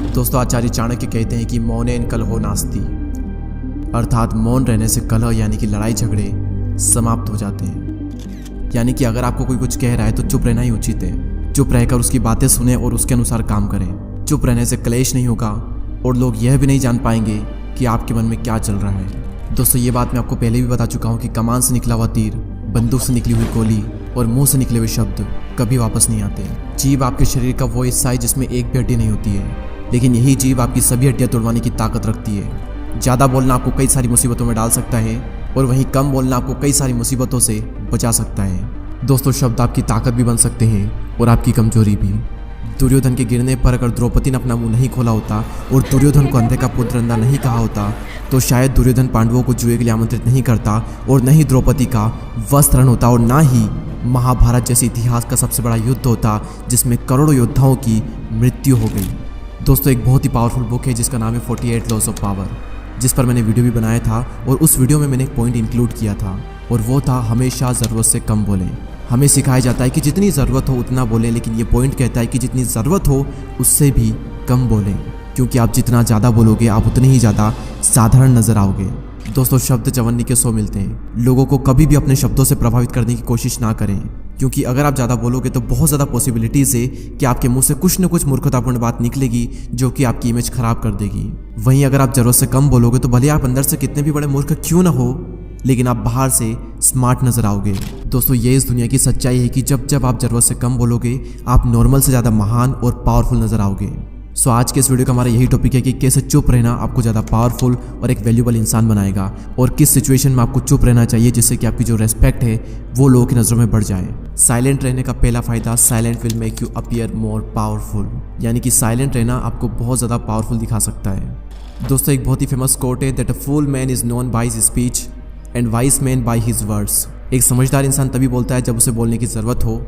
दोस्तों, आचार्य चाणक्य कहते हैं कि मौनेन कलहो नास्ति, अर्थात मौन रहने से कलह यानी कि लड़ाई झगड़े समाप्त हो जाते हैं। यानी कि अगर आपको कोई कुछ कह रहा है तो चुप रहना ही उचित है। चुप रहकर उसकी बातें सुने और उसके अनुसार काम करें। चुप रहने से क्लेश नहीं होगा और लोग यह भी नहीं जान पाएंगे कि आपके मन में क्या चल रहा है। दोस्तों, ये बात मैं आपको पहले भी बता चुका हूँ कि कमान से निकला हुआ तीर, बंदूक से निकली हुई गोली और मुंह से निकले हुए शब्द कभी वापस नहीं आते। जीभ आपके शरीर का वो हिस्सा है जिसमें एक भी हड्डी नहीं होती है, लेकिन यही जीभ आपकी सभी हड्डियां तोड़वाने की ताकत रखती है। ज़्यादा बोलना आपको कई सारी मुसीबतों में डाल सकता है और वहीं कम बोलना आपको कई सारी मुसीबतों से बचा सकता है। दोस्तों, शब्द आपकी ताकत भी बन सकते हैं और आपकी कमजोरी भी। दुर्योधन के गिरने पर अगर द्रौपदी ने अपना मुंह नहीं खोला होता और दुर्योधन को अंधे का पुत्र अंधा नहीं कहा होता तो शायद दुर्योधन पांडवों को जुए के लिए आमंत्रित नहीं करता और न ही द्रौपदी का वस्त्रण होता और ना ही महाभारत जैसे इतिहास का सबसे बड़ा युद्ध होता जिसमें करोड़ों योद्धाओं की मृत्यु हो गई। दोस्तों, एक बहुत ही पावरफुल बुक है जिसका नाम है 48 लॉज ऑफ पावर, जिस पर मैंने वीडियो भी बनाया था और उस वीडियो में मैंने एक पॉइंट इंक्लूड किया था और वो था हमेशा ज़रूरत से कम बोलें। हमें सिखाया जाता है कि जितनी ज़रूरत हो उतना बोलें, लेकिन ये पॉइंट कहता है कि जितनी ज़रूरत हो उससे भी कम बोलें, क्योंकि आप जितना ज़्यादा बोलोगे आप उतने ही ज़्यादा साधारण नज़र आओगे। दोस्तों, शब्द चवन्नी के 100 मिलते हैं। लोगों को कभी भी अपने शब्दों से प्रभावित करने की कोशिश ना करें, क्योंकि अगर आप ज़्यादा बोलोगे तो बहुत ज़्यादा पॉसिबिलिटीज़ है कि आपके मुंह से कुछ न कुछ मूर्खतापूर्ण बात निकलेगी जो कि आपकी इमेज खराब कर देगी। वहीं अगर आप ज़रूरत से कम बोलोगे तो भले आप अंदर से कितने भी बड़े मूर्ख क्यों ना हो, लेकिन आप बाहर से स्मार्ट नजर आओगे। दोस्तों, ये इस दुनिया की सच्चाई है कि जब जब आप ज़रूरत से कम बोलोगे आप नॉर्मल से ज़्यादा महान और पावरफुल नजर आओगे। सो आज के इस वीडियो का हमारा यही टॉपिक है कि कैसे चुप रहना आपको ज़्यादा पावरफुल और एक वैल्यूबल इंसान बनाएगा और किस सिचुएशन में आपको चुप रहना चाहिए जिससे कि आपकी जो रेस्पेक्ट है वो लोगों की नज़रों में बढ़ जाए। साइलेंट रहने का पहला फ़ायदा, silent will make you appear more powerful, यानी कि साइलेंट रहना आपको बहुत ज़्यादा पावरफुल दिखा सकता है। दोस्तों, एक बहुत ही फेमस कोट है that a fool man is known by his speech and wise man by his words. एक समझदार इंसान तभी बोलता है जब उसे बोलने की ज़रूरत हो,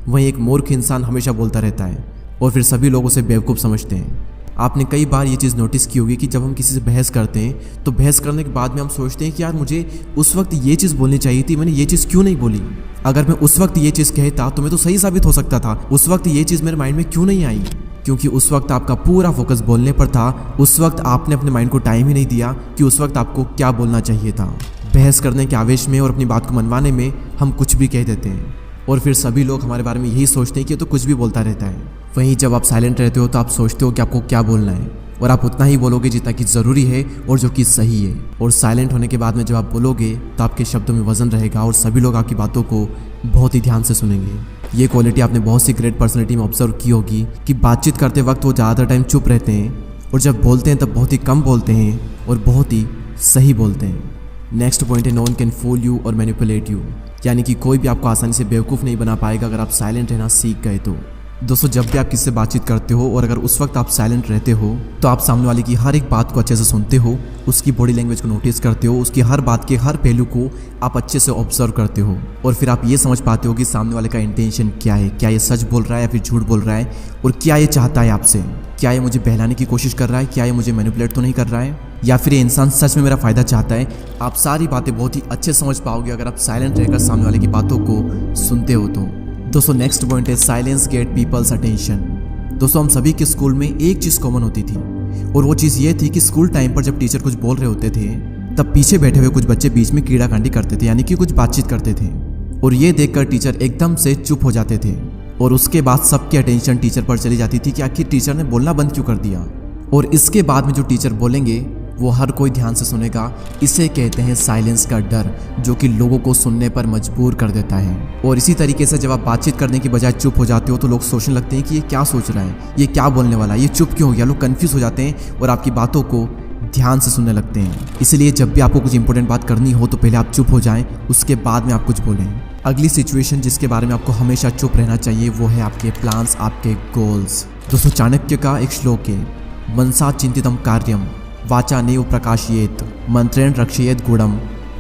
वहीं एक मूर्ख इंसान हमेशा बोलता रहता है और फिर सभी लोग उसे बेवकूफ़ समझते हैं। आपने कई बार ये चीज़ नोटिस की होगी कि जब हम किसी से बहस करते हैं तो बहस करने के बाद में हम सोचते हैं कि यार मुझे उस वक्त ये चीज़ बोलनी चाहिए थी, मैंने ये चीज़ क्यों नहीं बोली। अगर मैं उस वक्त ये चीज़ कहता तो मैं तो सही साबित हो सकता था। उस वक्त ये चीज़ मेरे माइंड में क्यों नहीं आई? क्योंकि उस वक्त आपका पूरा फोकस बोलने पर था। उस वक्त आपने अपने माइंड को टाइम ही नहीं दिया कि उस वक्त आपको क्या बोलना चाहिए था। बहस करने के आवेश में और अपनी बात को मनवाने में हम कुछ भी कह देते हैं और फिर सभी लोग हमारे बारे में यही सोचते हैं कि तो कुछ भी बोलता रहता है। वहीं जब आप साइलेंट रहते हो तो आप सोचते हो कि आपको क्या बोलना है और आप उतना ही बोलोगे जितना कि ज़रूरी है और जो कि सही है। और साइलेंट होने के बाद में जब आप बोलोगे तो आपके शब्दों में वजन रहेगा और सभी लोग आपकी बातों को बहुत ही ध्यान से सुनेंगे। ये क्वालिटी आपने बहुत सी ग्रेट पर्सनैलिटी में ऑब्जर्व की होगी कि बातचीत करते वक्त वो ज़्यादातर टाइम चुप रहते हैं और जब बोलते हैं तब बहुत ही कम बोलते हैं और बहुत ही सही बोलते हैं। नेक्स्ट पॉइंट है no one can fool you और मैनिपुलेट यू, यानी कि कोई भी आपको आसानी से बेवकूफ़ नहीं बना पाएगा अगर आप साइलेंट रहना सीख गए तो। दोस्तों, जब भी आप किससे बातचीत करते हो और अगर उस वक्त आप साइलेंट रहते हो तो आप सामने वाले की हर एक बात को अच्छे से सुनते हो, उसकी बॉडी लैंग्वेज को नोटिस करते हो, उसकी हर बात के हर पहलू को आप अच्छे से ऑब्जर्व करते हो और फिर आप ये समझ पाते हो कि सामने वाले का इंटेंशन क्या है। क्या ये सच बोल रहा है या फिर झूठ बोल रहा है और क्या ये चाहता है आपसे। क्या ये मुझे बहलाने की कोशिश कर रहा है, क्या ये मुझे मैनिपुलेट तो नहीं कर रहा है, या फिर ये इंसान सच में मेरा फ़ायदा चाहता है। आप सारी बातें बहुत ही अच्छे समझ पाओगे अगर आप साइलेंट रहकर सामने वाले की बातों को सुनते हो तो। दोस्तों, नेक्स्ट पॉइंट है साइलेंस गेट पीपल्स अटेंशन। दोस्तों, हम सभी के स्कूल में एक चीज़ कॉमन होती थी और वो चीज़ ये थी कि स्कूल टाइम पर जब टीचर कुछ बोल रहे होते थे तब पीछे बैठे हुए कुछ बच्चे बीच में कीड़ाकांडी करते थे, यानी कि कुछ बातचीत करते थे और ये देखकर टीचर एकदम से चुप हो जाते थे और उसके बाद सबकी अटेंशन टीचर पर चली जाती थी कि आखिर टीचर ने बोलना बंद क्यों कर दिया। और इसके बाद में जो टीचर बोलेंगे वो हर कोई ध्यान से सुनेगा। इसे कहते हैं साइलेंस का डर, जो कि लोगों को सुनने पर मजबूर कर देता है। और इसी तरीके से जब आप बातचीत करने की बजाय चुप हो जाते हो तो लोग सोचने लगते हैं कि ये क्या सोच रहा है, ये क्या बोलने वाला है, ये चुप क्यों हो गया। लोग कन्फ्यूज हो जाते हैं और आपकी बातों को ध्यान से सुनने लगते हैं। इसलिए जब भी आपको कुछ इंपॉर्टेंट बात करनी हो तो पहले आप चुप हो जाएं, उसके बाद में आप कुछ बोलें। अगली सिचुएशन जिसके बारे में आपको हमेशा चुप रहना चाहिए वो है आपके प्लान्स, आपके गोल्स। दोस्तों, चाणक्य का एक श्लोक है मनसा चिंतितम कार्यम वाचा नैव प्रकाशयेत मंत्रेण रक्षयेत गुणम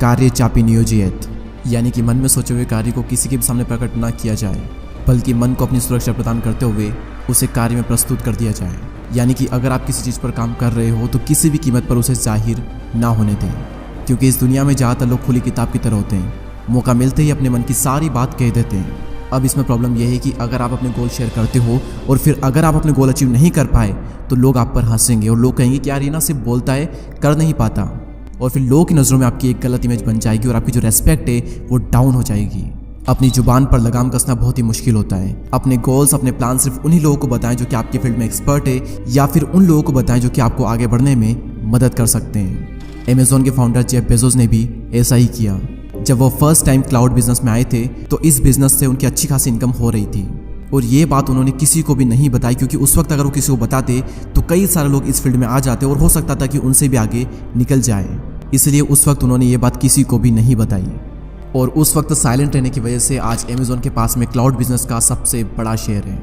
कार्य चापि नियोजयेत, यानी कि मन में सोचे हुए कार्य को किसी के भी सामने प्रकट ना किया जाए बल्कि मन को अपनी सुरक्षा प्रदान करते हुए उसे कार्य में प्रस्तुत कर दिया जाए। यानी कि अगर आप किसी चीज़ पर काम कर रहे हो तो किसी भी कीमत पर उसे जाहिर ना होने दें, क्योंकि इस दुनिया में ज़्यादातर लोग खुली किताब की तरह होते हैं। मौका मिलते ही अपने मन की सारी बात कह देते हैं अब इसमें प्रॉब्लम यह है कि अगर आप अपने गोल शेयर करते हो और फिर अगर आप अपने गोल अचीव नहीं कर पाए तो लोग आप पर हंसेंगे और लोग कहेंगे कि यार ये ना सिर्फ बोलता है, कर नहीं पाता। और फिर लोगों की नज़रों में आपकी एक गलत इमेज बन जाएगी और आपकी जो रेस्पेक्ट है वो डाउन हो जाएगी। अपनी जुबान पर लगाम कसना बहुत ही मुश्किल होता है। अपने गोल्स, अपने प्लान सिर्फ उन्हीं लोगों को बताएं जो कि आपकी फील्ड में एक्सपर्ट है, या फिर उन लोगों को बताएं जो कि आपको आगे बढ़ने में मदद कर सकते हैं। अमेज़ॉन के फाउंडर जेफ बेजोस ने भी ऐसा ही किया। जब वो फर्स्ट टाइम क्लाउड बिजनेस में आए थे तो इस बिजनेस से उनकी अच्छी खासी इनकम हो रही थी और ये बात उन्होंने किसी को भी नहीं बताई, क्योंकि उस वक्त अगर वो किसी को बताते तो कई सारे लोग इस फील्ड में आ जाते और हो सकता था कि उनसे भी आगे निकल जाए। इसलिए उस वक्त उन्होंने ये बात किसी को भी नहीं बताई और उस वक्त साइलेंट रहने की वजह से आज अमेज़ॉन के पास में क्लाउड बिजनेस का सबसे बड़ा शेयर है।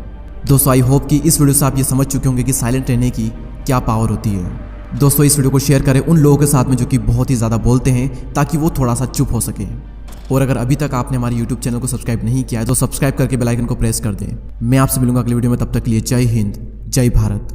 दोस्तों, आई होप कि इस वीडियो से आप ये समझ चुके होंगे कि साइलेंट रहने की क्या पावर होती है। दोस्तों, इस वीडियो को शेयर करें उन लोगों के साथ में जो कि बहुत ही ज़्यादा बोलते हैं, ताकि वो थोड़ा सा चुप हो सके। और अगर अभी तक आपने हमारे YouTube चैनल को सब्सक्राइब नहीं किया है तो सब्सक्राइब करके बेल आइकन को प्रेस कर दें। मैं आपसे मिलूंगा अगले वीडियो में, तब तक के लिए जय हिंद, जय भारत।